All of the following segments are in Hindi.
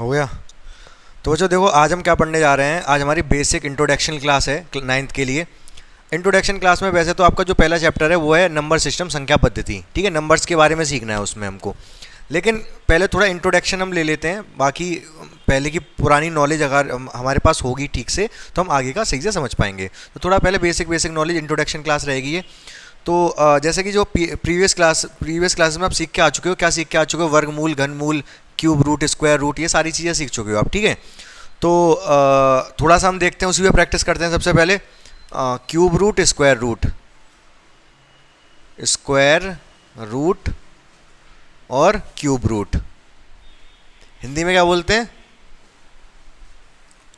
हो गया। तो बच्चों देखो, आज हम क्या पढ़ने जा रहे हैं। आज हमारी बेसिक इंट्रोडक्शन क्लास है 9th के लिए। इंट्रोडक्शन क्लास में वैसे तो आपका जो पहला चैप्टर है वो है नंबर सिस्टम, संख्या पद्धति। ठीक है, नंबर्स के बारे में सीखना है उसमें हमको। लेकिन पहले थोड़ा इंट्रोडक्शन हम ले लेते हैं, बाकी पहले की पुरानी नॉलेज अगर हमारे पास होगी ठीक से तो हम आगे का सही से समझ पाएंगे। तो थोड़ा पहले बेसिक नॉलेज इंट्रोडक्शन क्लास रहेगी ये। तो जैसे कि जो प्रीवियस क्लास में आप सीख के आ चुके हो, क्या सीख के आ चुके हो? वर्गमूल, घनमूल, क्यूब रूट, स्क्वायर रूट, ये सारी चीज़ें सीख चुके हो आप। ठीक है, तो थोड़ा सा हम देखते हैं, उसी पे प्रैक्टिस करते हैं। सबसे पहले क्यूब रूट, स्क्वायर रूट और क्यूब रूट। हिंदी में क्या बोलते हैं?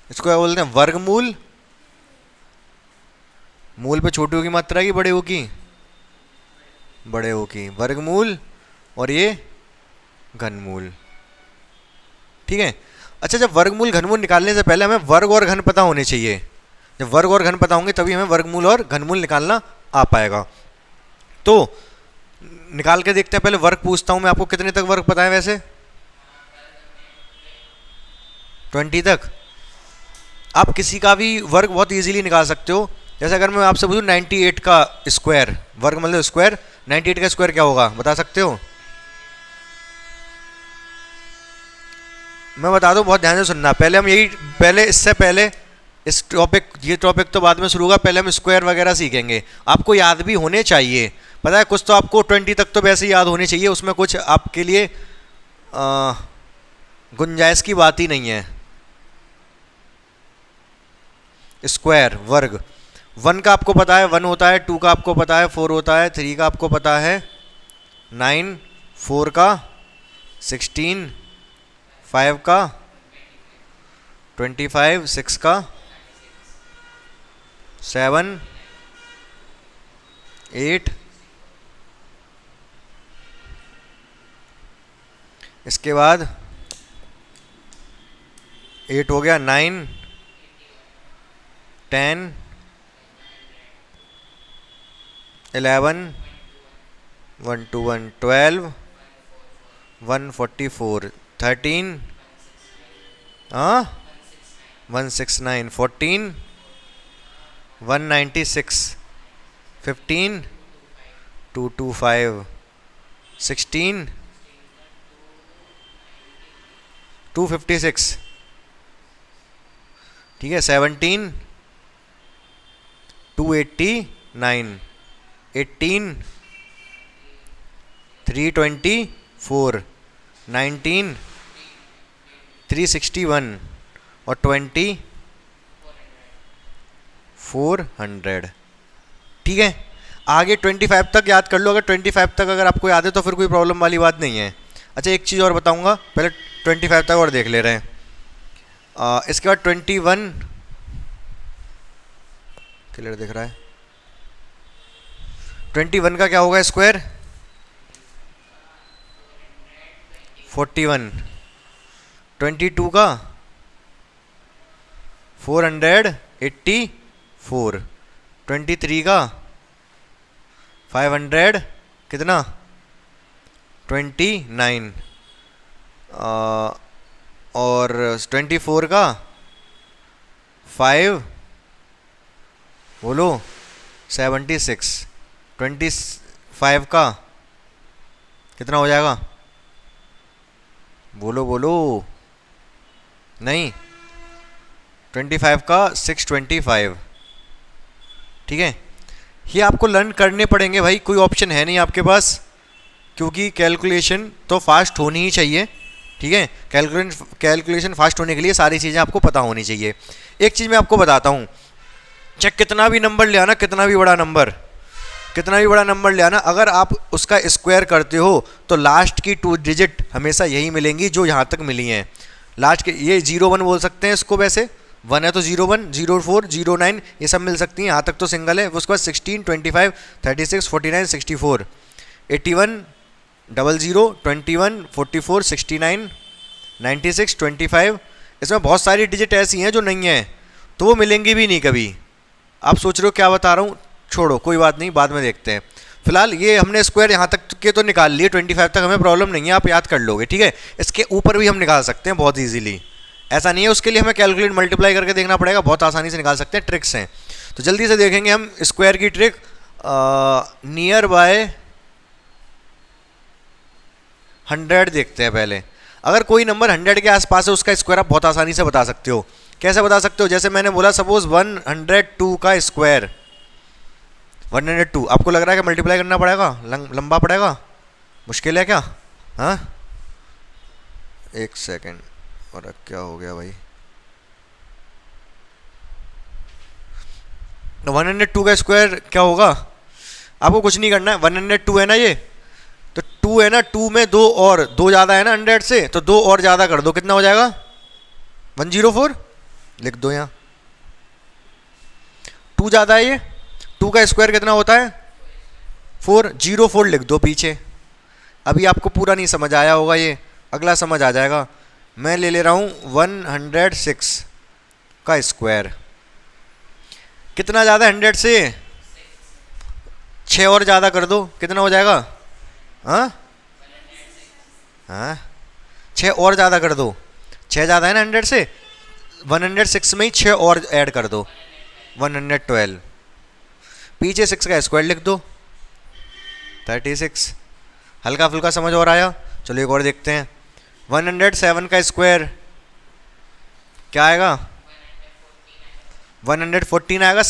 इसको क्या बोलते हैं? वर्गमूल। मूल पे छोटे की मात्रा की, बड़े की? बड़े की। वर्गमूल और ये घनमूल। ठीक है। अच्छा, जब वर्गमूल घनमूल निकालने से पहले हमें वर्ग और घन पता होने चाहिए। जब वर्ग और घन पता होंगे तभी हमें वर्गमूल और घनमूल निकालना आ पाएगा। तो निकाल के देखते हैं। पहले वर्ग पूछता हूं मैं, आपको कितने तक वर्ग पता है वैसे? 20 तक। आप किसी का भी वर्ग बहुत इजीली निकाल सकते हो। जैसे अगर मैं आपसे पूछूं 98 का स्क्वायर, वर्ग मतलब स्क्वायर, 98 का स्क्वायर क्या होगा, बता सकते हो? मैं बता दूं, बहुत ध्यान से सुनना। इससे पहले ये टॉपिक तो बाद में शुरू होगा। पहले हम स्क्वायर वगैरह सीखेंगे, आपको याद भी होने चाहिए। पता है, कुछ तो आपको 20 तक तो वैसे ही याद होने चाहिए, उसमें कुछ आपके लिए गुंजाइश की बात ही नहीं है। स्क्वायर वर्ग, 1 का आपको पता है 1 होता है, 2 का आपको पता है 4 होता है, 3 का आपको पता है 9, 4 का 16, 5 का 25, 6 का 7, 8, इसके बाद 8 हो गया, 9, 10, 11, 1 2 1 12, 144, 13, 169, 14, 196, 15, 225, 16, 256। ठीक है, 17, 289, 18, 324, 19, 361 और 20, 400। ठीक है, आगे 25 तक याद कर लो। अगर 25 तक अगर आपको याद है तो फिर कोई प्रॉब्लम वाली बात नहीं है। अच्छा, एक चीज़ और बताऊंगा, पहले 25 तक और देख ले रहे हैं। इसके बाद 21 क्लियर दिख रहा है? 21 का क्या होगा स्क्वायर? 41। 22 का 484। 23 का 500 कितना? 29। और 24 का 5 बोलो 76। 25 का कितना हो जाएगा? बोलो नहीं, 25 का 625। ठीक है, ये आपको लर्न करने पड़ेंगे भाई, कोई ऑप्शन है नहीं आपके पास, क्योंकि कैलकुलेशन तो फास्ट होनी ही चाहिए। ठीक है, कैलकुलेशन फास्ट होने के लिए सारी चीज़ें आपको पता होनी चाहिए। एक चीज़ मैं आपको बताता हूँ, चाहे कितना भी नंबर ले आना, कितना भी बड़ा नंबर ले आना, अगर आप उसका स्क्वायर करते हो तो लास्ट की 2 डिजिट हमेशा यही मिलेंगी जो यहाँ तक मिली हैं। लास्ट के ये 01 बोल सकते हैं इसको, वैसे 1 है तो 01, 04, 09 ये सब मिल सकती हैं, यहाँ तक तो सिंगल है। उसके बाद 16, 25, 36, 49, 64, 81, 00, 21, 44, 69, 96, 25। इसमें बहुत सारी डिजिट ऐसी हैं जो नहीं हैं, तो वो मिलेंगी भी नहीं कभी। आप सोच रहे हो क्या बता रहा हूँ, छोड़ो कोई बात नहीं, बाद में देखते हैं। फिलहाल ये हमने स्क्वायर यहाँ तक के तो निकाल लिए, 25 तक हमें प्रॉब्लम नहीं है, आप याद कर लोगे, ठीक है। इसके ऊपर भी हम निकाल सकते हैं बहुत ईजीली, ऐसा नहीं है उसके लिए हमें कैलकुलेट मल्टीप्लाई करके देखना पड़ेगा, बहुत आसानी से निकाल सकते हैं, ट्रिक्स हैं। तो जल्दी से देखेंगे हम स्क्वायर की ट्रिक। नियर बाय 100 देखते हैं पहले। अगर कोई नंबर 100 के आसपास है उसका स्क्वायर आप बहुत आसानी से बता सकते हो। कैसे बता सकते हो? जैसे मैंने बोला सपोज 102 का स्क्वायर, 102 आपको लग रहा है कि मल्टीप्लाई करना पड़ेगा, लंबा पड़ेगा, मुश्किल है क्या? हाँ, एक सेकेंड, और क्या हो गया भाई? 102 का स्क्वायर क्या होगा? आपको कुछ नहीं करना है, 102 है ना ये, तो 2 है ना, 2 में 2 और 2 ज़्यादा है ना 100 से, तो 2 और ज़्यादा कर दो, कितना हो जाएगा? 104 लिख दो यहाँ। 2 ज़्यादा है ये, 2 का स्क्वायर कितना होता है? 404 लिख दो पीछे। अभी आपको पूरा नहीं समझ आया होगा, ये अगला समझ आ जाएगा। मैं ले रहा हूँ 106 का स्क्वायर, कितना ज़्यादा 100 से? 6 और ज़्यादा कर दो, कितना हो जाएगा? हाँ हाँ, 6 और ज़्यादा कर दो, 6 ज़्यादा है ना 100 से, 106 में ही 6 और ऐड कर दो, 112। पीछे 6 का स्क्वायर लिख दो, 36। हल्का फुल्का समझ और आया? चलो एक और देखते हैं। 107 का स्क्वायर क्या आएगा? 114 आएगा।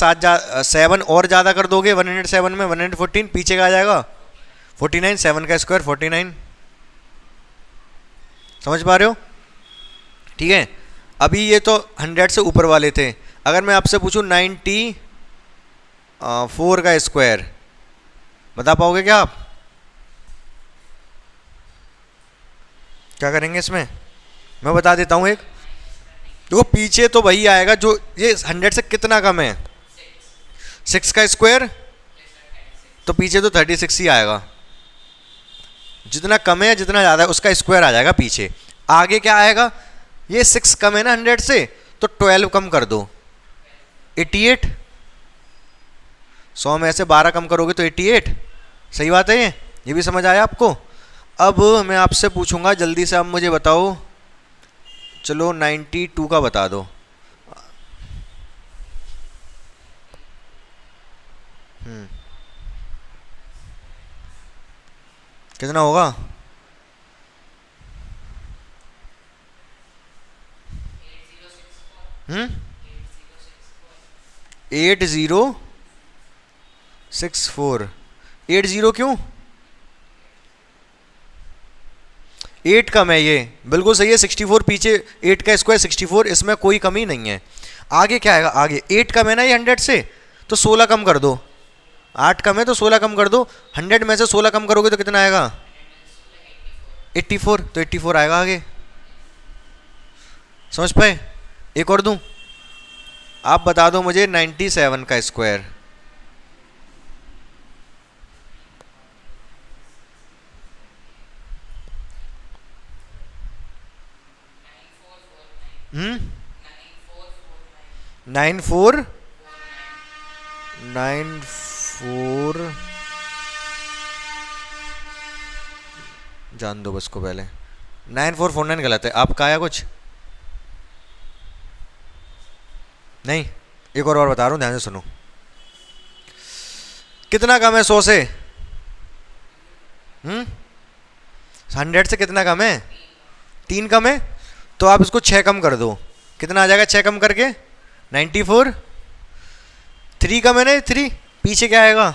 7 और ज़्यादा कर दोगे 107 में, 114 पीछे का आ जाएगा 49। 7 का स्क्वायर 49, समझ पा रहे हो? ठीक है। अभी ये तो 100 से ऊपर वाले थे। अगर मैं आपसे पूछूं 94 का स्क्वायर, बता पाओगे क्या आप? क्या करेंगे इसमें? मैं बता देता हूँ एक। देखो पीछे तो वही आएगा जो ये 100 से कितना कम है, 6 का स्क्वायर, तो पीछे तो 36 ही आएगा। जितना कम है जितना ज़्यादा है उसका स्क्वायर आ जाएगा पीछे। आगे क्या आएगा? ये 6 कम है ना 100 से, तो 12 कम कर दो, 88। 100 में से 12 कम करोगे तो 88। सही बात है ये भी समझ आया आपको? अब मैं आपसे पूछूंगा जल्दी से, आप मुझे बताओ, चलो 92 का बता दो। कितना होगा? 8064। 80 क्यों? 8 कम है, ये बिल्कुल सही है। 64 पीछे, 8 का स्क्वायर 64, इसमें कोई कमी नहीं है। आगे क्या आएगा? आगे 8 कम है ना ये 100 से, तो 16 कम कर दो। 8 कम है तो 16 कम कर दो। 100 में से 16 कम करोगे तो कितना आएगा? 84, तो 84 आएगा आगे। समझ पाए? एक और दूं? आप बता दो मुझे 97 का स्क्वायर। हम्म 94 जान दो बस को पहले। 9449 गलत है, आपका आया कुछ? नहीं, एक और बता रहा हूँ, ध्यान से सुनो। कितना कम है 100 से? 100 से कितना कम है? 3 कम है, तो आप इसको 6 कम कर दो, कितना आ जाएगा 6 कम करके? 94। 3 कम है ना, 3 पीछे क्या आएगा?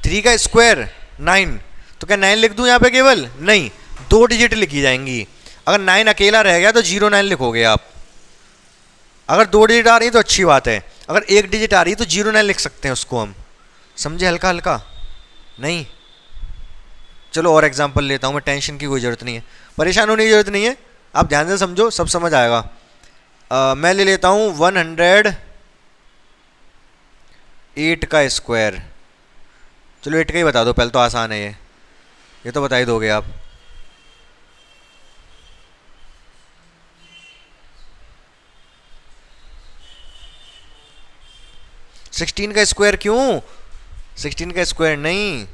3 का स्क्वायर 9, तो क्या 9 लिख दूं यहाँ पे केवल? नहीं, 2 डिजिट लिखी जाएंगी। अगर 9 अकेला रह गया तो 09 लिखोगे आप। अगर 2 डिजिट आ रही है तो अच्छी बात है, अगर 1 डिजिट आ रही है तो 09 लिख सकते हैं उसको हम। समझे? हल्का हल्का नहीं? चलो और एग्जांपल लेता हूँ मैं, टेंशन की कोई ज़रूरत नहीं है, परेशान होने की ज़रूरत नहीं है, आप ध्यान से समझो, सब समझ आएगा। मैं ले लेता हूँ 108 का स्क्वायर। चलो 8 का ही बता दो पहले, तो आसान है ये तो बता ही दोगे आप। 16 का स्क्वायर क्यों? 16 का स्क्वायर नहीं,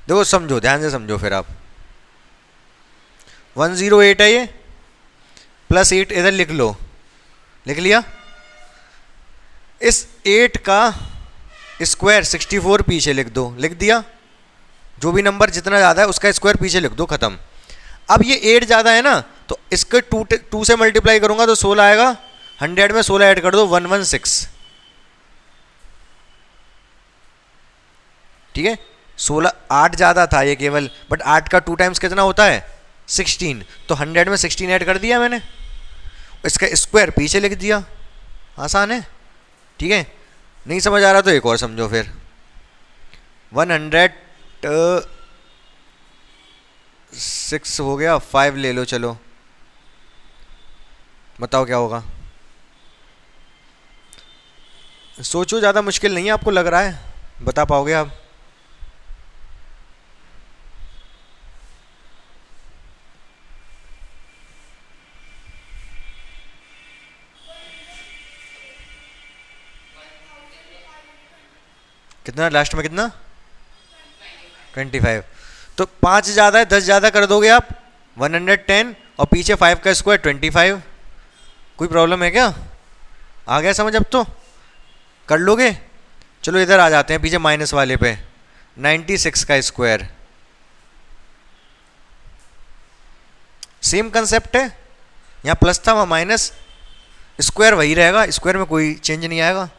देखो समझो, ध्यान से समझो फिर आप। 108 है ये, प्लस 8 इधर लिख लो, लिख लिया। इस 8 का स्क्वायर 64 पीछे लिख दो, लिख दिया। जो भी नंबर जितना ज़्यादा है उसका स्क्वायर पीछे लिख दो, खत्म। अब ये 8 ज़्यादा है ना, तो इसके 2 से मल्टीप्लाई करूंगा तो 16 आएगा। 100 में 16 ऐड कर दो, 116। ठीक है, 16, 8 ज़्यादा था ये केवल, बट 8 का 2 टाइम्स कितना होता है? 16। तो 100 में 16 ऐड कर दिया मैंने, इसका स्क्वायर पीछे लिख दिया। आसान है, ठीक है। नहीं समझ आ रहा तो एक और समझो फिर। 106 हो गया, 5 ले लो, चलो बताओ क्या होगा। सोचो, ज़्यादा मुश्किल नहीं है, आपको लग रहा है बता पाओगे आप? कितना लास्ट में, कितना? 25। तो 5 ज़्यादा है, 10 ज़्यादा कर दोगे आप, 110, और पीछे 5 का स्क्वायर 25। कोई प्रॉब्लम है क्या? आ गया समझ अब तो? कर लोगे? चलो इधर आ जाते हैं पीछे माइनस वाले पे। 96 का स्क्वायर, सेम कंसेप्ट है, यहाँ प्लस था वहाँ माइनस, स्क्वायर वही रहेगा, स्क्वायर में कोई चेंज नहीं आएगा,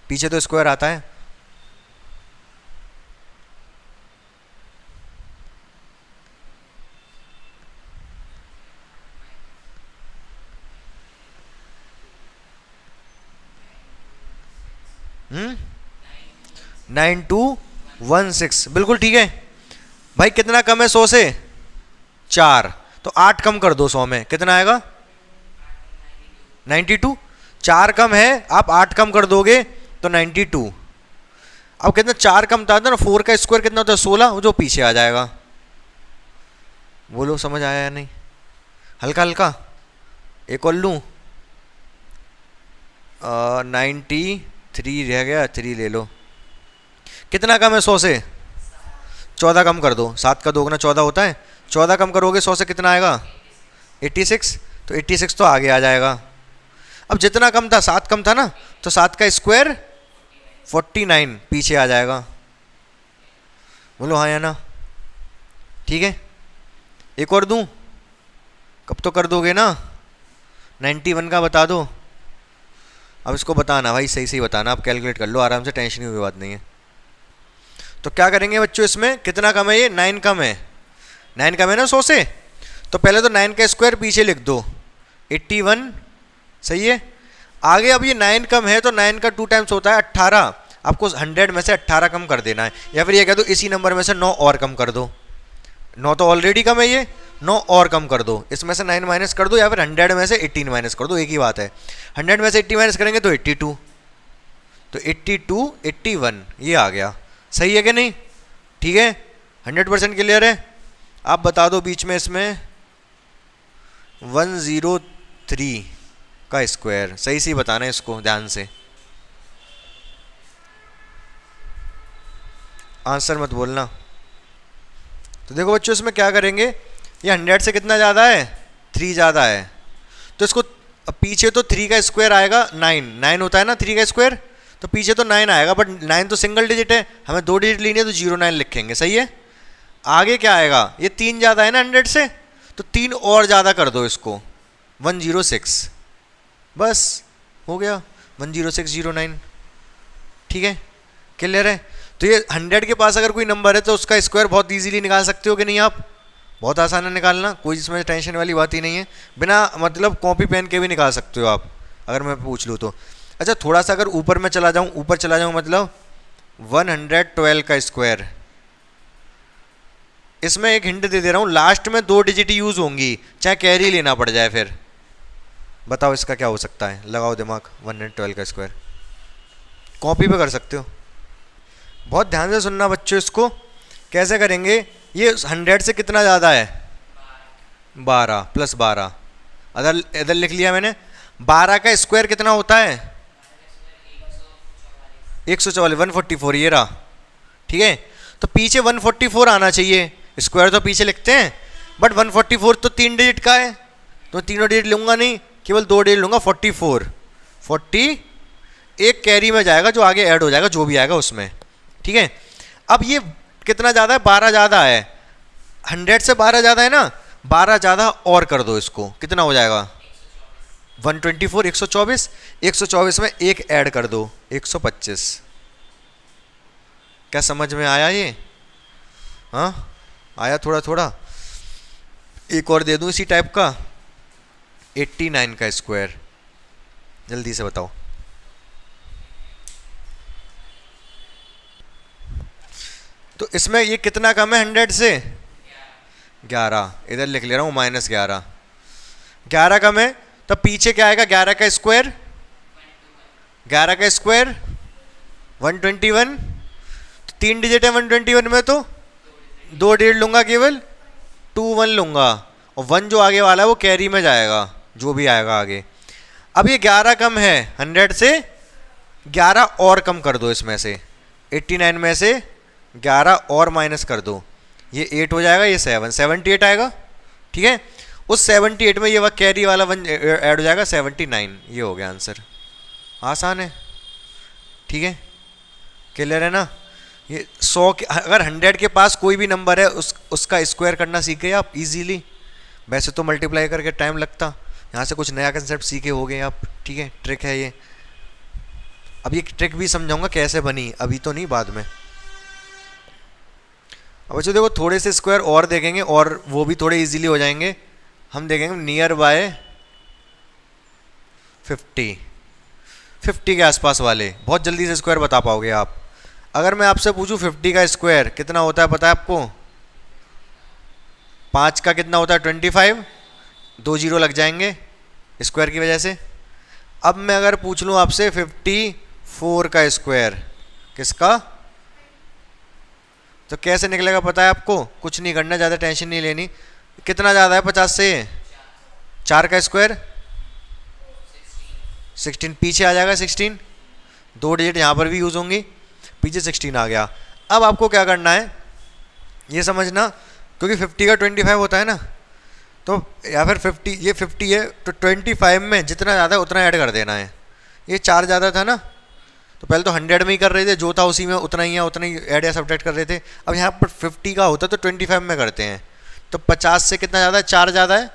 पीछे तो स्क्वायर आता है। हम्म, 9216 बिल्कुल ठीक है भाई। कितना कम है 100 से? 4। तो 8 कम कर दो 100 में, कितना आएगा? 92। 4 कम है, आप 8 कम कर दोगे तो 92। अब कितना 4 कम था ना, 4 का स्क्वायर कितना होता है? 16, जो पीछे आ जाएगा। बोलो समझ आया या नहीं? हल्का हल्का एक और लूँ, 93 रह गया, 3 ले लो। कितना कम है 100 से? 14 कम कर दो, 7 का 2 गुना 14 होता है। 14 कम करोगे 100 से कितना आएगा? 86। तो 86 तो आगे आ जाएगा। अब जितना कम था, 7 कम था ना, तो 7 का स्क्वायर 49 पीछे आ जाएगा। बोलो हाँ या ना? ठीक है, एक और दूं? कब तो कर दोगे ना? 91 का बता दो। अब इसको बताना भाई, सही सही बताना, आप कैलकुलेट कर लो आराम से, टेंशन की कोई बात नहीं है। तो क्या करेंगे बच्चों, इसमें कितना कम है? ये 9 कम है। 9 कम है ना 100 से, तो पहले तो 9 का स्क्वायर पीछे लिख दो, 81। सही है। आगे अब ये 9 कम है, तो 9 का 2 टाइम्स होता है 18। आपको 100 में से 18 कम कर देना है, या फिर ये कह दो इसी नंबर में से 9 और कम कर दो। 9 तो ऑलरेडी कम है, ये 9 और कम कर दो, इसमें से 9 माइनस कर दो, या फिर 100 में से 18 माइनस कर दो, एक ही बात है। 100 में से 80 माइनस करेंगे तो 82, तो 82, 81 ये आ गया। सही है कि नहीं? ठीक है, 100% क्लियर है। आप बता दो बीच में इसमें 103 का स्क्वायर, सही सही बताना है इसको ध्यान से, आंसर मत बोलना। तो देखो बच्चों इसमें क्या करेंगे, ये 100 से कितना ज़्यादा है? 3 ज़्यादा है, तो इसको पीछे तो 3 का स्क्वायर आएगा, 9 होता है ना 3 का स्क्वायर, तो पीछे तो 9 आएगा, बट 9 तो सिंगल डिजिट है, हमें 2 डिजिट लेनी है, तो 09 लिखेंगे। सही है। आगे क्या आएगा? ये 3 ज़्यादा है ना 100 से, तो 3 और ज़्यादा कर दो इसको, 106। बस हो गया, 10609। ठीक है, क्लियर है। तो ये 100 के पास अगर कोई नंबर है तो उसका स्क्वायर बहुत इजीली निकाल सकते हो कि नहीं आप? बहुत आसान है निकालना, कोई इसमें टेंशन वाली बात ही नहीं है, बिना मतलब कॉपी पेन के भी निकाल सकते हो आप, अगर मैं पूछ लूँ तो। अच्छा थोड़ा सा अगर ऊपर में चला जाऊँ, ऊपर चला जाऊँ मतलब 112 का स्क्वायर, इसमें एक हिंट दे दे रहा हूँ, लास्ट में 2 डिजिट यूज़ होंगी, चाहे कैरी लेना पड़ जाए। फिर बताओ इसका क्या हो सकता है, लगाओ दिमाग। 112 का स्क्वायर कॉपी पे कर सकते हो। बहुत ध्यान से सुनना बच्चों इसको, कैसे करेंगे। ये 100 से कितना ज़्यादा है? 12 प्लस 12, इधर लिख लिया मैंने। 12 का स्क्वायर कितना होता है? 144 144 ये रहा, ठीक है। तो पीछे 144 आना चाहिए, स्क्वायर तो पीछे लिखते हैं, बट 144 तो 3 डिजिट का है, तो तीनों डिजिट लूंगा नहीं, केवल 2 डिजिट लूंगा। 40 एक कैरी में जाएगा जो आगे ऐड हो जाएगा, जो भी आएगा उसमें, ठीक है। अब ये कितना ज़्यादा है, 12 ज़्यादा है, 100 से 12 ज़्यादा है ना, 12 ज़्यादा और कर दो इसको, कितना हो जाएगा 124, 124, 124 में एक ऐड कर दो 125। क्या समझ में आया ये? हाँ आया थोड़ा थोड़ा। एक और दे दूं इसी टाइप का, 89 का स्क्वायर, जल्दी से बताओ। तो इसमें ये कितना कम है 100 से, 11, इधर लिख ले रहा हूँ -11, 11 कम है, तो पीछे क्या आएगा 11 का स्क्वायर, 11 का स्क्वायर 121, तो 3 डिजिट है 121 में, तो 2 डिजिट लूंगा, केवल 21 लूंगा, और 1 जो आगे वाला है वो कैरी में जाएगा, जो भी आएगा आगे। अब ये 11 कम है 100 से, 11 और कम कर दो इसमें से, 89 में से 11 और माइनस कर दो, ये 8 हो जाएगा, ये 7, 78 आएगा, ठीक है। उस 78 में ये वह कैरी वाला 1 ऐड हो जाएगा, 79, ये हो गया आंसर। आसान है, ठीक है, क्लियर है ना। ये 100 के, अगर 100 के पास कोई भी नंबर है उसका स्क्वायर करना सीख गए आप इजीली। वैसे तो मल्टीप्लाई करके टाइम लगता, यहाँ से कुछ नया कंसेप्ट सीखे हो गए आप, ठीक है, ट्रिक है ये। अब ये ट्रिक भी समझाऊंगा कैसे बनी, अभी तो नहीं, बाद में। अब बच्चों देखो थोड़े से स्क्वायर और देखेंगे, और वो भी थोड़े इजीली हो जाएंगे। हम देखेंगे नियर बाय 50 के आसपास वाले, बहुत जल्दी से स्क्वायर बता पाओगे आप। अगर मैं आपसे पूछूं 50 का स्क्वायर कितना होता है, पता है आपको? 5 का कितना होता है 25, 2 जीरो लग जाएंगे स्क्वायर की वजह से। अब मैं अगर पूछ लूं आपसे 54 का स्क्वायर, किसका, तो कैसे निकलेगा पता है आपको? कुछ नहीं करना, ज़्यादा टेंशन नहीं लेनी। कितना ज़्यादा है 50 से? 4 का स्क्वायर 16, पीछे आ जाएगा 16, 2 डिजिट यहाँ पर भी यूज़ होंगी, पीछे 16 आ गया। अब आपको क्या करना है ये समझना, क्योंकि 50 का 25 होता है ना, तो या फिर 50, ये 50 है तो 25 में जितना ज़्यादा है उतना ऐड कर देना है। ये 4 ज़्यादा था ना, तो पहले तो 100 में ही कर रहे थे, जो था उसी में उतना ही है, उतना ही ऐड या सब्ट्रैक्ट कर रहे थे। अब यहाँ पर 50 का होता तो 25 में करते हैं, तो 50 से कितना ज़्यादा है, 4 ज़्यादा है,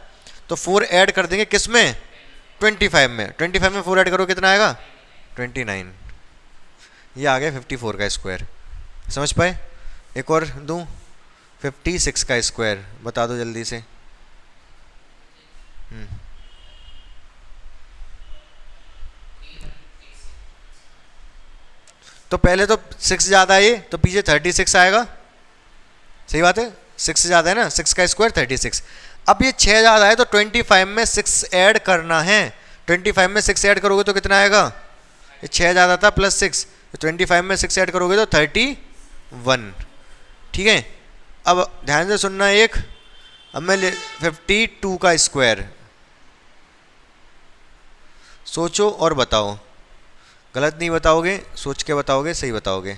तो 4 ऐड कर देंगे किस में, 25 में। 25 में 4 ऐड करो कितना आएगा 29। ये आ गया 54 का स्क्वायर, समझ पाए? एक और दूँ, 56 का स्क्वायर, बता दो जल्दी से। तो पहले तो 6 ज़्यादा है, तो पीछे 36 आएगा, सही बात है, 6 ज़्यादा है ना, 6 का स्क्वायर 36। अब ये 6 ज़्यादा है तो 25 में 6 ऐड करना है, 25 में 6 ऐड करोगे तो कितना आएगा, ये 6 ज़्यादा था प्लस 6, तो 25 में 6 ऐड करोगे तो 31, ठीक है। अब ध्यान से सुनना एक, अब मैं 52 का स्क्वायर, सोचो और बताओ, गलत नहीं बताओगे, सोच के बताओगे, सही बताओगे।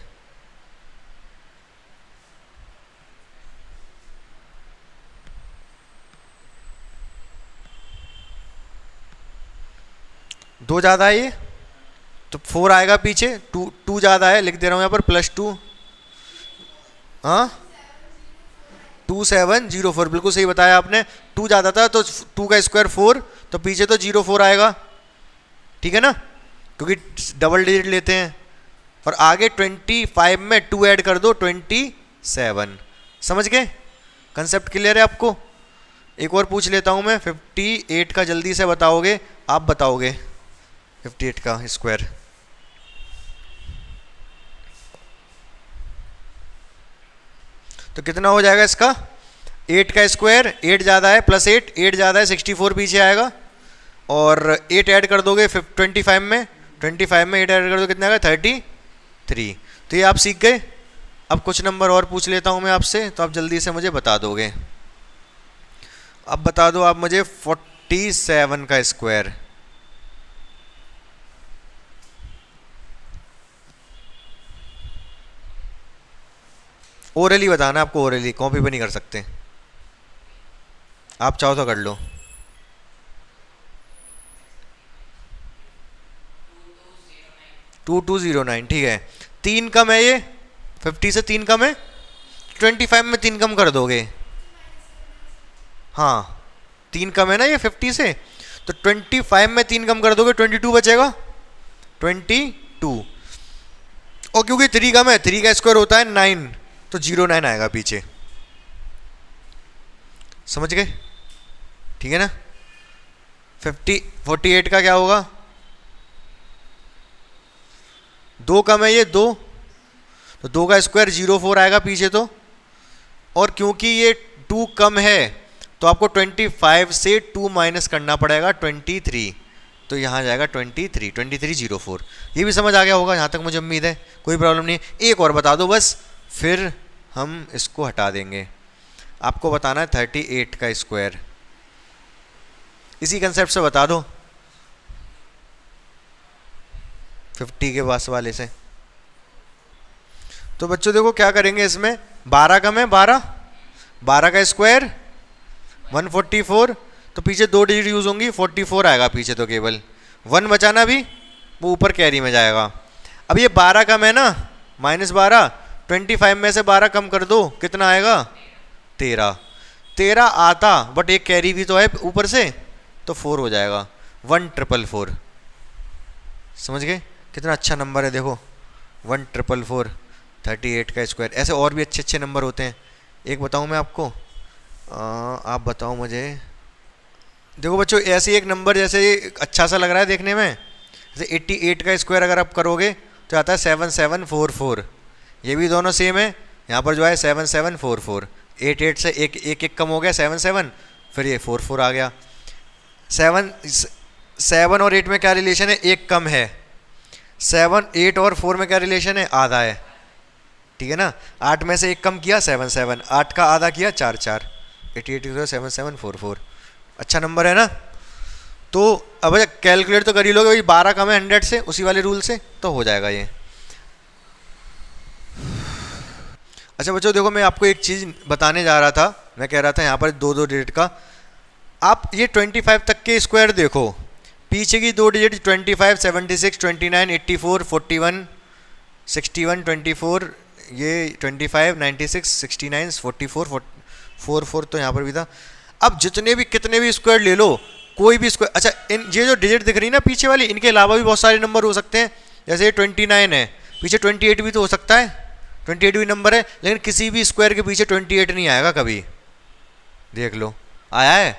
दो ज़्यादा है ये, तो 4 आएगा पीछे, 2 ज़्यादा है, लिख दे रहा हूँ यहाँ पर +2, हाँ 2704, बिल्कुल सही बताया आपने। 2 ज़्यादा था तो 2 का स्क्वायर 4, तो पीछे तो 04 आएगा, ठीक है ना, क्योंकि डबल डिजिट लेते हैं। और आगे 25 में 2 ऐड कर दो 27, समझ गए? कंसेप्ट क्लियर है आपको? एक और पूछ लेता हूं मैं, 58 का जल्दी से बताओगे, आप बताओगे 58 का स्क्वायर। तो कितना हो जाएगा इसका, 8 का स्क्वायर, 8 ज़्यादा है प्लस 8, 8 ज़्यादा है 64 पीछे आएगा, और 8 ऐड कर दोगे 25 में, 25 में 8 ऐड कर दो कितना आएगा 33। तो ये आप सीख गए। अब कुछ नंबर और पूछ लेता हूँ मैं आपसे, तो आप जल्दी से मुझे बता दोगे। अब बता दो आप मुझे 47 का स्क्वायर। ओरली बताना आपको, ओरली, कॉपी पे नहीं कर सकते। आप चाहो तो कर लो। 2209, ठीक है। 3 कम है ये, 50 से 3 कम है, 25 में 3 कम कर दोगे। हाँ 3 कम है ना ये 50 से, तो 25 में 3 कम कर दोगे, 22 बचेगा, 22। और क्योंकि 3 कम है, 3 का स्क्वायर होता है 9, तो 09 आएगा पीछे। समझ गए? ठीक है ना। 48 का क्या होगा? 2 कम है ये 2, तो 2 का स्क्वायर 04 आएगा पीछे तो। और क्योंकि ये 2 कम है तो आपको 25 से 2 माइनस करना पड़ेगा 23, तो यहाँ जाएगा 2304। ये भी समझ आ गया होगा यहाँ तक मुझे उम्मीद है, कोई प्रॉब्लम नहीं है। एक और बता दो बस, फिर हम इसको हटा देंगे। आपको बताना है 38 का स्क्वायर, इसी कंसेप्ट से बता दो, 50 के पास वाले से। तो बच्चों देखो क्या करेंगे इसमें, 12 कम है 12 का स्क्वायर 144, तो पीछे 2 डिजिट यूज होंगी, 44 आएगा पीछे तो केवल। 1 बचाना भी, वो ऊपर कैरी में जाएगा। अब ये 12 कम है ना, -12, 25 में से 12 कम कर दो, कितना आएगा? 13 आता, बट एक कैरी भी तो है ऊपर से, तो 4 हो जाएगा, 1444। समझ गए? कितना अच्छा नंबर है देखो, 1444, 38 का स्क्वायर। ऐसे और भी अच्छे अच्छे नंबर होते हैं। एक बताऊं मैं आपको, आप बताओ मुझे। देखो बच्चों, ऐसे एक नंबर जैसे ये अच्छा सा लग रहा है देखने में, जैसे 88 का स्क्वायर अगर आप करोगे तो आता है 7744। ये भी दोनों सेम है, यहाँ पर जो है 7744, 88 से एक कम हो गया 77, फिर ये 44 आ गया। 7 और 8 में क्या रिलेशन है? एक कम है। 7, 8 और 4 में क्या रिलेशन है? आधा है। ठीक है ना। 8 में से एक कम किया 7, 8 का आधा किया 4, 88 7744। अच्छा नंबर है ना। तो अब कैलकुलेट तो कर ही लोगे, 12 कम है 100 से, उसी वाले रूल से, तो हो जाएगा ये। अच्छा बच्चों देखो, मैं आपको एक चीज़ बताने जा रहा था, मैं कह रहा था यहाँ पर 2 डिजिट का, आप ये 25 तक के स्क्वायर देखो, पीछे की 2 डिजिट 25, 76, 29, 84, 41, 61, 24, ये 25, 96, 69, 44, 44 तो यहाँ पर भी था। अब जितने भी कितने भी स्क्वायर ले लो, कोई भी स्क्वायर, अच्छा इन ये जो डिजिट दिख रही है ना पीछे वाली, इनके अलावा भी बहुत सारे नंबर हो सकते हैं। जैसे ये 29 है, पीछे 28 भी तो हो सकता है, 28 भी नंबर है, लेकिन किसी भी स्क्वायर के पीछे 28 नहीं आएगा कभी। देख लो आया है,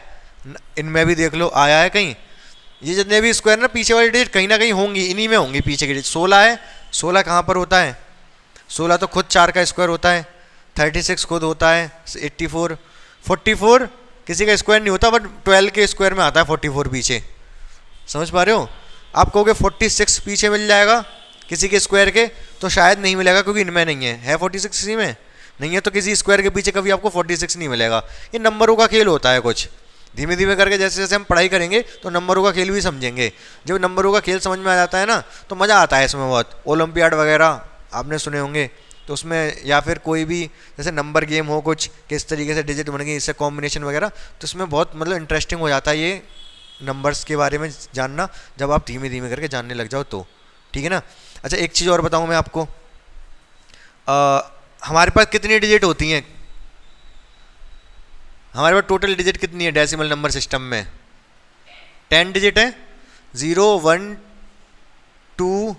इनमें भी देख लो आया है कहीं। ये जितने भी स्क्वायर ना पीछे वाली डिजिट कहीं ना कहीं होंगी, इन्हीं में होंगी पीछे की डिजिट। 16 है, 16 कहाँ पर होता है? 16 तो खुद 4 का स्क्वायर होता है, 36 खुद होता है, 84, 44 किसी का स्क्वायर नहीं होता, बट 12 के स्क्वायर में आता है 44 पीछे। समझ पा रहे हो? आप कहोगे 46 पीछे मिल जाएगा किसी के स्क्वायर के, तो शायद नहीं मिलेगा, क्योंकि इनमें नहीं है 46 इसी में नहीं है, तो किसी स्क्वायर के पीछे कभी आपको 46 नहीं मिलेगा। ये नंबरों का खेल होता है कुछ, धीमे धीमे करके जैसे जैसे हम पढ़ाई करेंगे तो नंबरों का खेल भी समझेंगे। जब नंबरों का खेल समझ में आ जाता है ना, तो मज़ा आता है इसमें बहुत। ओलंपियाड वगैरह आपने सुने होंगे, तो उसमें या फिर कोई भी जैसे नंबर गेम हो कुछ, किस तरीके से डिजिट बन गई, इससे कॉम्बिनेशन वगैरह, तो इसमें बहुत मतलब इंटरेस्टिंग हो जाता है ये नंबर्स के बारे में जानना, जब आप धीमे धीमे करके जानने लग जाओ तो। ठीक है ना। अच्छा एक चीज़ और बताऊँ मैं आपको, हमारे पास कितनी डिजिट होती हैं? हमारे पास टोटल डिजिट कितनी है डेसिमल नंबर सिस्टम में? 10 डिजिट है। 0, 1, 2,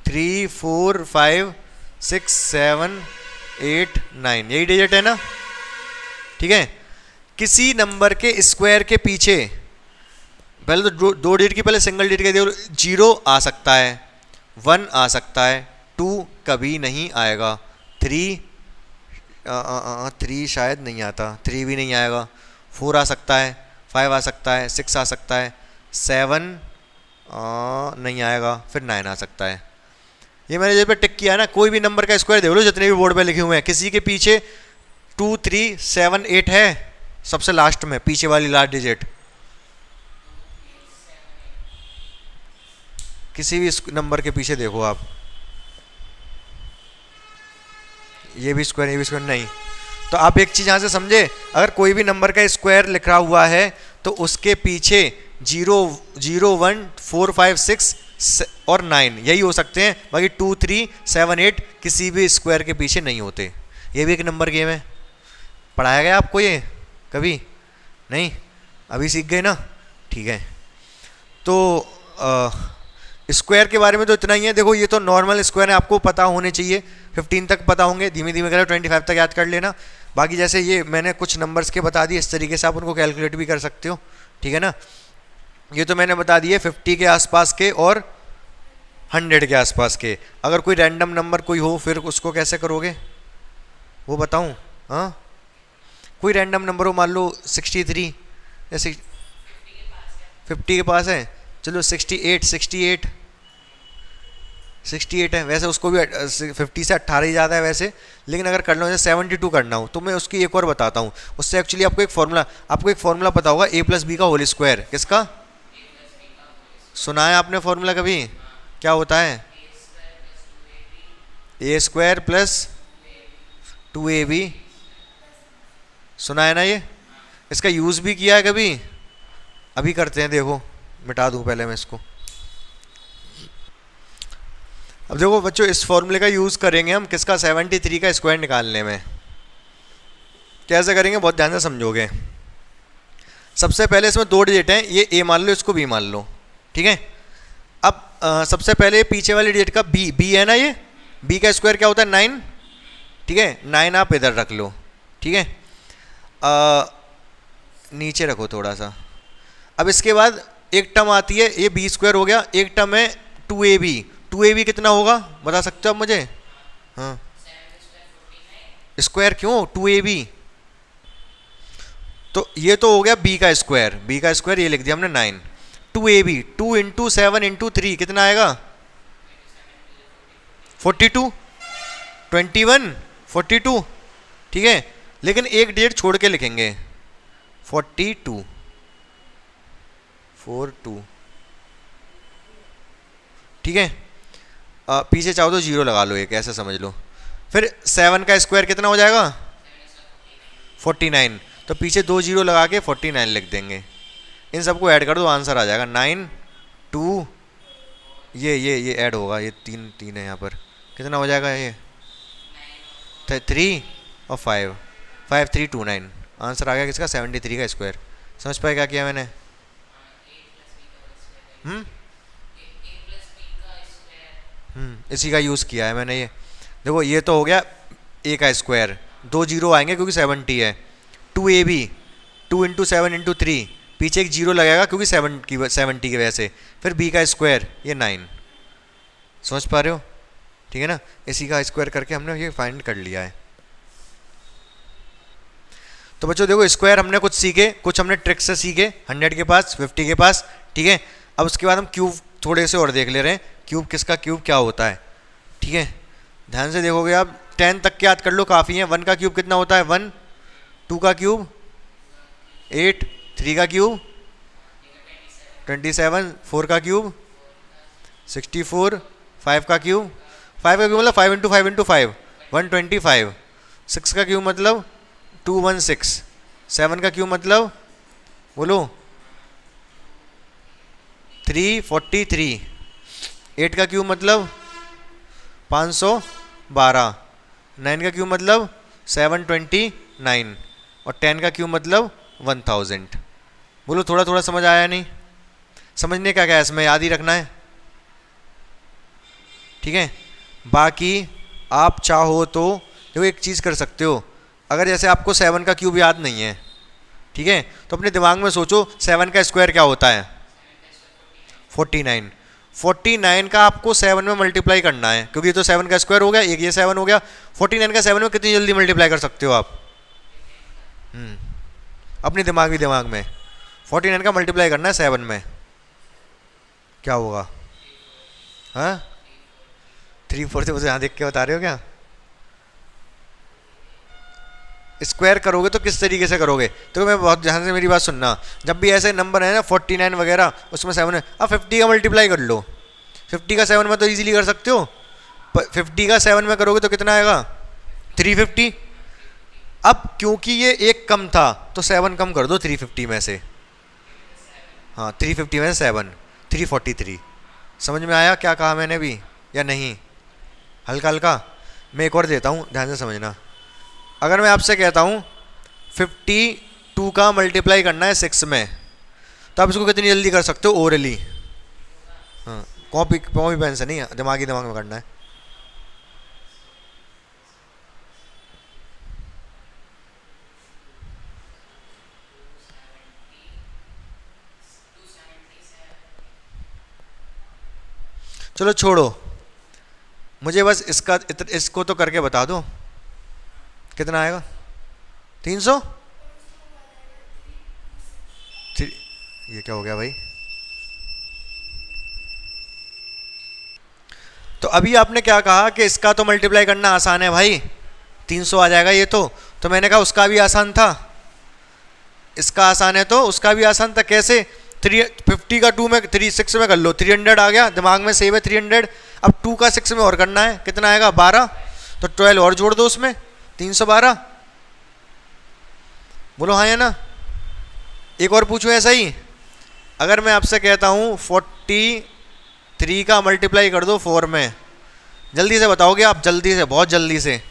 3, 4, 5, 6, 7, 8, 9, यही डिजिट है ना। ठीक है। किसी नंबर के स्क्वायर के पीछे पहले तो 2 डिजिट की, पहले सिंगल डिजिट के देखो, 0 आ सकता है, 1 आ सकता है, 2 कभी नहीं आएगा, 3 शायद नहीं आता, 3 भी नहीं आएगा, 4 आ सकता है, 5 आ सकता है, 6 आ सकता है, 7 नहीं आएगा, फिर 9 आ सकता है। ये मैंने जब पे टिक किया है ना, कोई भी नंबर का स्क्वायर देख लो जितने भी बोर्ड पे लिखे हुए हैं, किसी के पीछे 2, 3, 7, 8 है, सबसे लास्ट में पीछे वाली लास्ट डिजिट, किसी भी नंबर के पीछे देखो आप, ये भी स्क्वायर, ये भी स्क्वायर नहीं। तो आप एक चीज़ यहाँ से समझे, अगर कोई भी नंबर का स्क्वायर लिखा हुआ है तो उसके पीछे 0, 0, 1, 4, 5, 6 और 9 यही हो सकते हैं, बाकी 2, 3, 7, 8 किसी भी स्क्वायर के पीछे नहीं होते। ये भी एक नंबर गेम है। पढ़ाया गया आपको ये कभी? नहीं, अभी सीख गए ना, ठीक है। तो स्क्वायर के बारे में तो इतना ही है। देखो ये तो नॉर्मल स्क्वायर है, आपको पता होने चाहिए, 15 तक पता होंगे, धीमे धीमे करो 25 तक याद कर लेना। बाकी जैसे ये मैंने कुछ नंबर्स के बता दिए, इस तरीके से आप उनको कैलकुलेट भी कर सकते हो, ठीक है ना। ये तो मैंने बता दिए 50 के आसपास के और 100 के आसपास के। अगर कोई रैंडम नंबर कोई हो फिर उसको कैसे करोगे वो बताऊं? हाँ, कोई रैंडम नंबर हो, मान लो 63 या 50 के पास है, चलो 68 है। वैसे उसको भी 50 से 18 ही ज़्यादा है वैसे, लेकिन अगर करना हो 72 करना हो तो मैं उसकी एक और बताता हूँ। उससे एक्चुअली आपको एक फॉर्मूला पता होगा, a+b का होल स्क्वायर। किसका सुना है आपने फॉर्मूला कभी? क्या होता है? a² + 2ab। सुना है ना ये? इसका यूज़ भी किया है कभी? अभी करते हैं, देखो मिटा दूँ पहले मैं इसको। अब देखो बच्चों, इस फॉर्मूले का यूज़ करेंगे हम किसका? 73 का स्क्वायर निकालने में। कैसे करेंगे बहुत ध्यान से समझोगे। सबसे पहले इसमें 2 डिजिट हैं, ये a मान लो, इसको b मान लो, ठीक है। अब सबसे पहले पीछे वाले डिजिट का b है ना, ये b का स्क्वायर क्या होता है? 9, ठीक है। 9 आप इधर रख लो, ठीक है। नीचे रखो थोड़ा सा। अब इसके बाद एक टर्म आती है, ये b² हो गया, एक टर्म है 2ab। 2ab कितना होगा बता सकते हो आप मुझे? हाँ, स्क्वायर क्यों 2ab? तो ये तो हो गया b का स्क्वायर, ये लिख दिया हमने 9। 2ab 2 × 7 × 3 कितना आएगा? 42, 21, 42, ठीक है। लेकिन एक डिजिट छोड़ के लिखेंगे, 42, 42, ठीक है। पीछे चाहो तो 0 लगा लो, एक ऐसा समझ लो। फिर 7 का स्क्वायर कितना हो जाएगा? 49, तो पीछे 2 0 लगा के 49 लिख देंगे। इन सबको ऐड कर दो, आंसर आ जाएगा 9, 2, ये ऐड होगा, ये 3 है यहाँ पर, कितना हो जाएगा? ये 3 और 5, 5, 3, 2, 9। आंसर आ गया किसका? 73 का स्क्वायर। समझ पाए क्या किया मैंने? इसी का यूज़ किया है मैंने। ये देखो, ये तो हो गया a का स्क्वायर, 2 0 आएंगे क्योंकि 70 है। 2ab 2 × 7 × 3, पीछे एक 0 लगेगा क्योंकि 70 की वजह से। फिर b का स्क्वायर, ये 9। समझ पा रहे हो? ठीक है ना। इसी का स्क्वायर करके हमने ये फाइंड कर लिया है। तो बच्चों देखो, स्क्वायर हमने कुछ सीखे, कुछ हमने ट्रिक से सीखे, 100 के पास, 50 के पास, ठीक है। अब उसके बाद हम क्यूब थोड़े से और देख ले रहे हैं, क्यूब किसका क्यूब क्या होता है, ठीक है। ध्यान से देखोगे आप, 10 तक के याद कर लो, काफ़ी है। 1 का क्यूब कितना होता है? 1, 2 का क्यूब 8, 3 का क्यूब 27, 4 का क्यूब 64, 5 का क्यूब मतलब 5 × 5 × 5 125, 6 का क्यूब मतलब 216, 7 का क्यूब मतलब बोलो 343, 8 का क्यूब मतलब 512, 9 का क्यूब मतलब 729 और 10 का क्यूब मतलब 1000। बोलो थोड़ा थोड़ा समझ आया नहीं? समझने का क्या है इसमें, याद ही रखना है, ठीक है। बाकी आप चाहो तो देखो एक चीज़ कर सकते हो, अगर जैसे आपको 7 का क्यूब याद नहीं है, ठीक है, तो अपने दिमाग में सोचो 7 का स्क्वायर क्या होता है? 49। 49 का आपको 7 में मल्टीप्लाई करना है, क्योंकि ये तो 7 का स्क्वायर हो गया, एक ये 7 हो गया। 49 का 7 में कितनी जल्दी मल्टीप्लाई कर सकते हो आप? अपने दिमाग में 49 का मल्टीप्लाई करना है 7 में, क्या होगा? हाँ 3 4 से यहाँ देख के बता रहे हो क्या? स्क्वायर करोगे तो किस तरीके से करोगे? तो मैं बहुत ध्यान से मेरी बात सुनना, जब भी ऐसे नंबर है ना 49 वगैरह, उसमें 7 है, अब 50 का मल्टीप्लाई कर लो। 50 का 7 में तो इजीली कर सकते हो, 50 का 7 में करोगे तो कितना आएगा? 350। अब क्योंकि ये एक कम था तो 7 कम कर दो 350 में से। हाँ 350 में से 7, 343। समझ में आया क्या कहा मैंने भी या नहीं? हल्का हल्का। मैं एक और देता हूँ, ध्यान से समझना। अगर मैं आपसे कहता हूँ 52 का मल्टीप्लाई करना है 6 में, तो आप इसको कितनी जल्दी कर सकते हो ओरली? हाँ, कॉपी पेन से नहीं, दिमाग में करना है। चलो छोड़ो, मुझे बस इसको तो करके बता दो कितना आएगा। 300। ये क्या हो गया भाई? तो अभी आपने क्या कहा कि इसका तो मल्टीप्लाई करना आसान है भाई, 300 आ जाएगा ये तो मैंने कहा उसका भी आसान था, इसका आसान है तो उसका भी आसान था। कैसे? 350 का 2 में 6 में कर लो, 300 आ गया, दिमाग में सेव है 300। अब 2 का 6 में और करना है, कितना आएगा? 12। तो 12 और जोड़ दो उसमें, 312। बोलो हाँ या ना? एक और पूछूं ऐसा ही। अगर मैं आपसे कहता हूँ 43 का मल्टीप्लाई कर दो 4 में, जल्दी से बताओगे आप? जल्दी से, बहुत जल्दी से।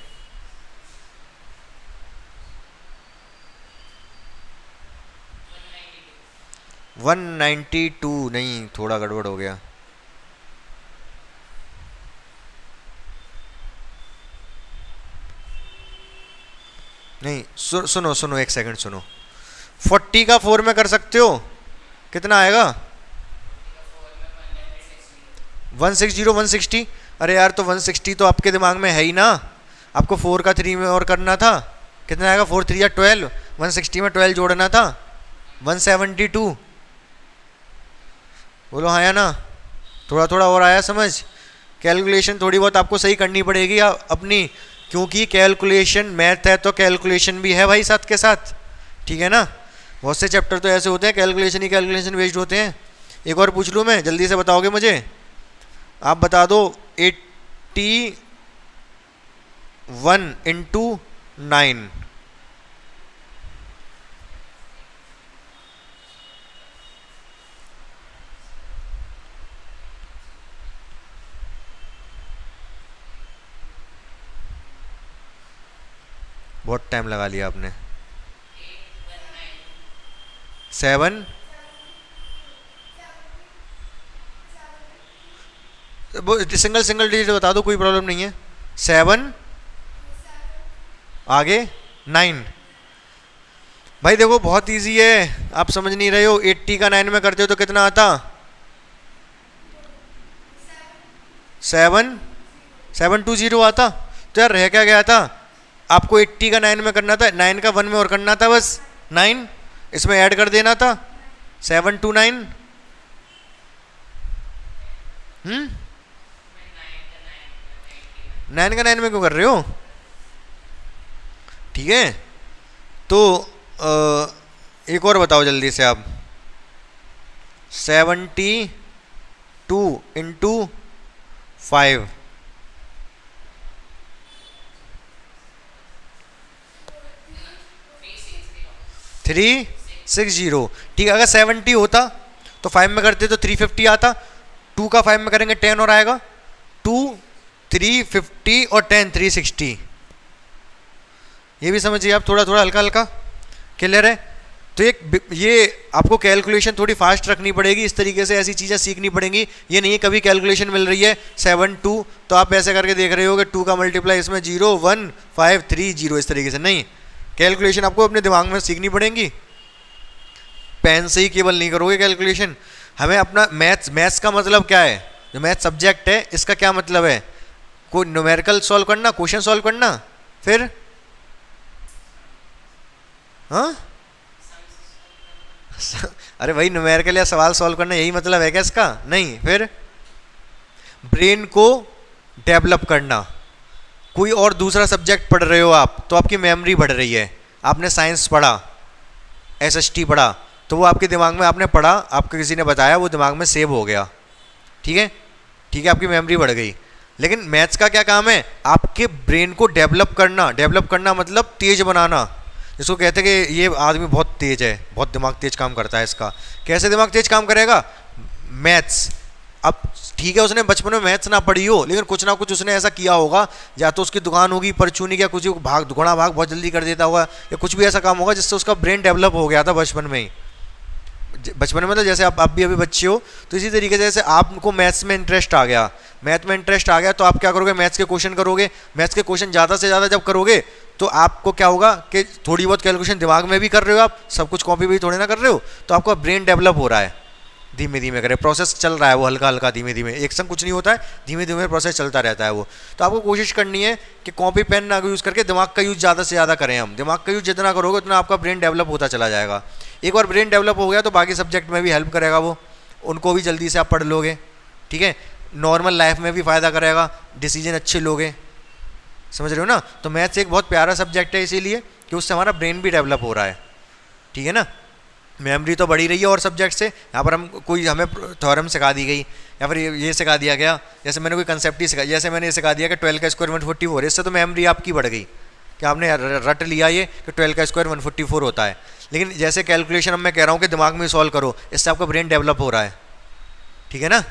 वन 192 नहीं, थोड़ा गड़बड़ हो गया। नहीं सुनो, एक सेकंड सुनो। 40 का 4 में कर सकते हो, कितना आएगा? 160। अरे यार, तो 160 तो आपके दिमाग में है ही ना, आपको 4 का 3 में और करना था। कितना आएगा? 4 3 या 12, 160 में 12 जोड़ना था, 172। बोलो हाँ या ना? थोड़ा थोड़ा और आया समझ? कैलकुलेशन थोड़ी बहुत आपको सही करनी पड़ेगी अपनी, क्योंकि कैलकुलेशन मैथ है तो कैलकुलेशन भी है भाई साथ के साथ, ठीक है ना? बहुत से चैप्टर तो ऐसे होते हैं कैलकुलेशन ही कैलकुलेशन बेस्ड होते हैं। एक और पूछ लूँ मैं, जल्दी से बताओगे मुझे? आप बता दो 81 इंटू 9। बहुत टाइम लगा लिया आपने। 7 सिंगल डिजिट बता दो, कोई प्रॉब्लम नहीं है। 7 आगे 9। भाई देखो बहुत इजी है, आप समझ नहीं रहे हो। 80 का 9 में करते हो तो कितना आता? 720 आता। तो यार रह क्या गया था? आपको 80 का 9 में करना था, 9 का 1 में और करना था, बस 9 इसमें ऐड कर देना था। 729। 9 का 9 में क्यों कर रहे हो? ठीक है, तो एक और बताओ जल्दी से आप। 72 इंटू 5। 360। ठीक है, अगर 70 होता तो 5 में करते तो 350 आता। 2 का 5 में करेंगे 10 और आएगा 2, 350 और 10 360। ये भी समझिए आप, थोड़ा थोड़ा हल्का हल्का। क्लियर है? तो ये आपको कैलकुलेशन थोड़ी फास्ट रखनी पड़ेगी, इस तरीके से ऐसी चीज़ें सीखनी पड़ेंगी। ये नहीं है कभी कैलकुलेशन मिल रही है 7 2 तो आप ऐसे करके देख रहे हो कि 2 का मल्टीप्लाई इसमें 0 1 5 3 0, इस तरीके से नहीं। कैलकुलेशन आपको अपने दिमाग में सीखनी पड़ेगी, पेन से ही केवल नहीं करोगे कैलकुलेशन। हमें अपना मैथ्स का मतलब क्या है? जो मैथ सब्जेक्ट है इसका क्या मतलब है? कोई न्यूमेरिकल सॉल्व करना, क्वेश्चन सॉल्व करना, फिर हाँ अरे भाई न्यूमेरिकल या सवाल सॉल्व करना, यही मतलब है क्या इसका? नहीं। फिर ब्रेन को डेवलप करना। कोई और दूसरा सब्जेक्ट पढ़ रहे हो आप तो आपकी मेमोरी बढ़ रही है। आपने साइंस पढ़ा, SST पढ़ा, तो वो आपके दिमाग में आपने पढ़ा, आपको किसी ने बताया, वो दिमाग में सेव हो गया। ठीक है, ठीक है, आपकी मेमोरी बढ़ गई। लेकिन मैथ्स का क्या काम है, आपके ब्रेन को डेवलप करना। डेवलप करना मतलब तेज बनाना। जिसको कहते हैं कि ये आदमी बहुत तेज है, बहुत दिमाग तेज काम करता है इसका। कैसे दिमाग तेज काम करेगा, मैथ्स। अब ठीक है उसने बचपन में मैथ्स ना पढ़ी हो, लेकिन कुछ ना कुछ उसने ऐसा किया होगा, या तो उसकी दुकान होगी परचूनी का, कुछ भाग दुगुना भाग बहुत जल्दी कर देता होगा, या कुछ भी ऐसा काम होगा जिससे उसका ब्रेन डेवलप हो गया था बचपन में ही। बचपन में मतलब जैसे आप भी अभी बच्चे हो, तो इसी तरीके से जैसे आपको मैथ्स में इंटरेस्ट आ गया, मैथ में इंटरेस्ट आ गया, तो आप क्या करोगे, मैथ्स के क्वेश्चन करोगे। मैथ्स के क्वेश्चन ज़्यादा से ज़्यादा जब करोगे तो आपको क्या होगा कि थोड़ी बहुत कैलकुलेशन दिमाग में भी कर रहे हो आप, सब कुछ कॉपी भी थोड़े ना कर रहे हो, तो आपका ब्रेन डेवलप हो रहा है धीमे धीमे करे, प्रोसेस चल रहा है वो हल्का हल्का धीमे धीमे, एक संग कुछ नहीं होता है, धीमे धीमे प्रोसेस चलता रहता है वो। तो आपको कोशिश करनी है कि कॉपी पेन ना यूज़ करके दिमाग का यूज़ ज़्यादा से ज़्यादा करें हम। दिमाग का यूज़ जितना करोगे उतना आपका ब्रेन डेवलप होता चला जाएगा। एक बार ब्रेन डेवलप हो गया तो बाकी सब्जेक्ट में भी हेल्प करेगा वो, उनको भी जल्दी से आप पढ़ लोगे, ठीक है। नॉर्मल लाइफ में भी फ़ायदा करेगा, डिसीजन अच्छे लोगे, समझ रहे हो ना। तो मैथ्स एक बहुत प्यारा सब्जेक्ट है इसीलिए कि उससे हमारा ब्रेन भी डेवलप हो रहा है, ठीक है ना। मेमोरी तो बढ़ी रही है और सब्जेक्ट से। यहाँ पर हम कोई हमें थ्योरम सिखा दी गई, या फिर ये सिखा दिया गया, जैसे मैंने कोई कंसेप्ट ही सिखा, जैसे मैंने ये सिखा दिया कि 12 का स्क्वायर 144, इससे तो मेमोरी आपकी बढ़ गई कि आपने रट लिया ये कि 12 का स्क्वायर 144 होता है। लेकिन जैसे कैलकुलेशन अब मैं कह रहा हूँ कि दिमाग में सॉल्व करो, इससे आपका ब्रेन डेवलप हो रहा है, ठीक है ना।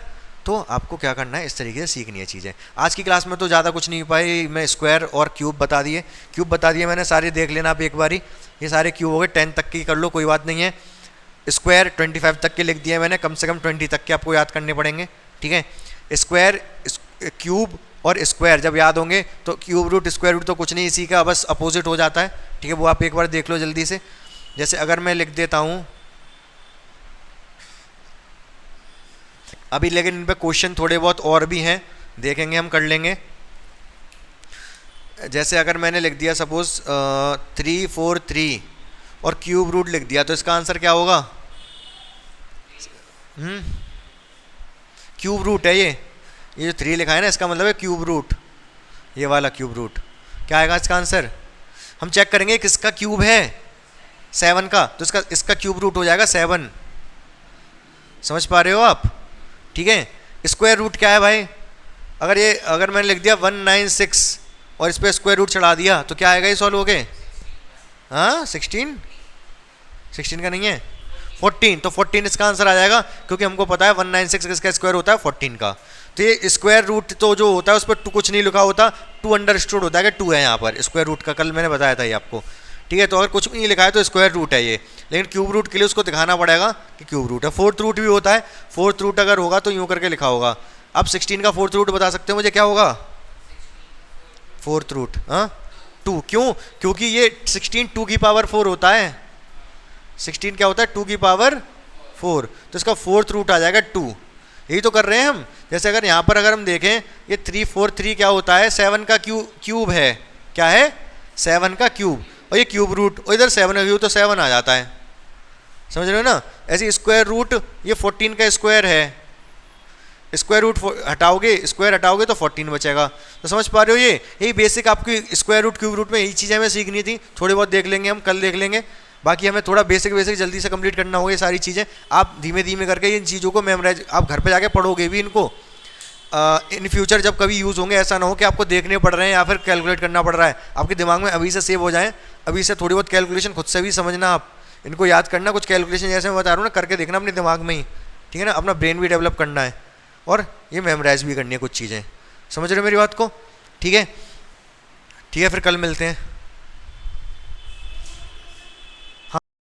तो आपको क्या करना है, इस तरीके से सीखनी है चीज़ें। आज की क्लास में तो ज़्यादा कुछ नहीं पाई, मैं स्क्वायर और क्यूब बता दिए, मैंने सारे देख लेना आप एक बारी। ये सारे क्यूब हो गए, 10 तक की कर लो कोई बात नहीं है। स्क्वायर 25 तक के लिख दिए मैंने, कम से कम 20 तक के आपको याद करने पड़ेंगे, ठीक है। स्क्वायर, क्यूब और स्क्वायर जब याद होंगे तो क्यूब रूट स्क्वायर रूट तो कुछ नहीं, इसी का बस अपोजिट हो जाता है, ठीक है। वो आप एक बार देख लो जल्दी से। जैसे अगर मैं लिख देता हूँ अभी, लेकिन इन पे क्वेश्चन थोड़े बहुत और भी हैं, देखेंगे हम, कर लेंगे। जैसे अगर मैंने लिख दिया सपोज 343 और क्यूब रूट लिख दिया, तो इसका आंसर क्या होगा, क्यूब रूट है ये जो 3 लिखा है ना, इसका मतलब है क्यूब रूट, ये वाला क्यूब रूट। क्या आएगा इसका आंसर, हम चेक करेंगे किसका क्यूब है, 7 का, तो इसका क्यूब रूट हो जाएगा 7। समझ पा रहे हो आप, ठीक है। स्क्वायर रूट क्या है भाई, अगर मैंने लिख दिया 196 और इस पर स्क्वायर रूट चढ़ा दिया तो क्या आएगा, ये सॉल्व हो गए, हाँ 16 का नहीं है 14, तो 14 इसका आंसर आ जाएगा, क्योंकि हमको पता है 196 किसका स्क्वायर होता है, 14 का। तो ये स्क्वायर रूट तो जो होता है उस पर कुछ नहीं लिखा होता, 2 अंडरस्टूड होता है कि 2 है यहाँ पर स्क्वायर रूट का, कल मैंने बताया था ये आपको, ठीक है। तो अगर कुछ भी नहीं लिखा है तो स्क्वायर रूट है ये, लेकिन क्यूब रूट के लिए उसको दिखाना पड़ेगा कि क्यूब रूट है। 4th रूट भी होता है, 4th रूट अगर होगा तो यूँ करके लिखा होगा। अब 16 का 4th रूट बता सकते हो मुझे, क्या होगा 4th रूट, हाँ 2, क्यों, क्योंकि ये 16 2 की पावर 4 होता है, 16 क्या होता है 2 की पावर 4, तो इसका 4th रूट आ जाएगा 2। यही तो कर रहे हैं हम। जैसे अगर यहाँ पर अगर हम देखें ये 343 क्या होता है, 7 का क्यूब है, क्या है 7 का क्यूब, और ये क्यूब रूट, और इधर 7 का क्यूब तो 7 आ जाता है, समझ रहे हो ना। ऐसे स्क्वायर रूट ये 14 का स्क्वायर है, स्क्वायर रूट हटाओगे, स्क्वायर हटाओगे तो 14 बचेगा। तो समझ पा रहे हो, यही बेसिक आपकी स्क्वायर रूट क्यूब रूट में यही चीज़ें हमें सीखनी थी। थोड़ी बहुत देख लेंगे हम, कल देख लेंगे, बाकी हमें थोड़ा बेसिक जल्दी से कंप्लीट करना होगा। ये सारी चीज़ें आप धीमे धीमे करके इन चीज़ों को मेमोराइज, आप घर पे जाके पढ़ोगे भी इनको, इन फ्यूचर जब कभी यूज़ होंगे ऐसा ना हो कि आपको देखने पड़ रहे हैं या फिर कैलकुलेट करना पड़ रहा है, आपके दिमाग में अभी से सेव हो जाएं। अभी से थोड़ी बहुत कैलकुलेशन खुद से भी समझना, आप इनको याद करना, कुछ कैलकुलेशन जैसे मैं बता रहा हूँ ना करके देखना अपने दिमाग में ही, ठीक है ना। अपना ब्रेन भी डेवलप करना है और ये मेमोराइज भी करनी है कुछ चीज़ें, समझ रहे हो मेरी बात को, ठीक है। ठीक है, फिर कल मिलते हैं।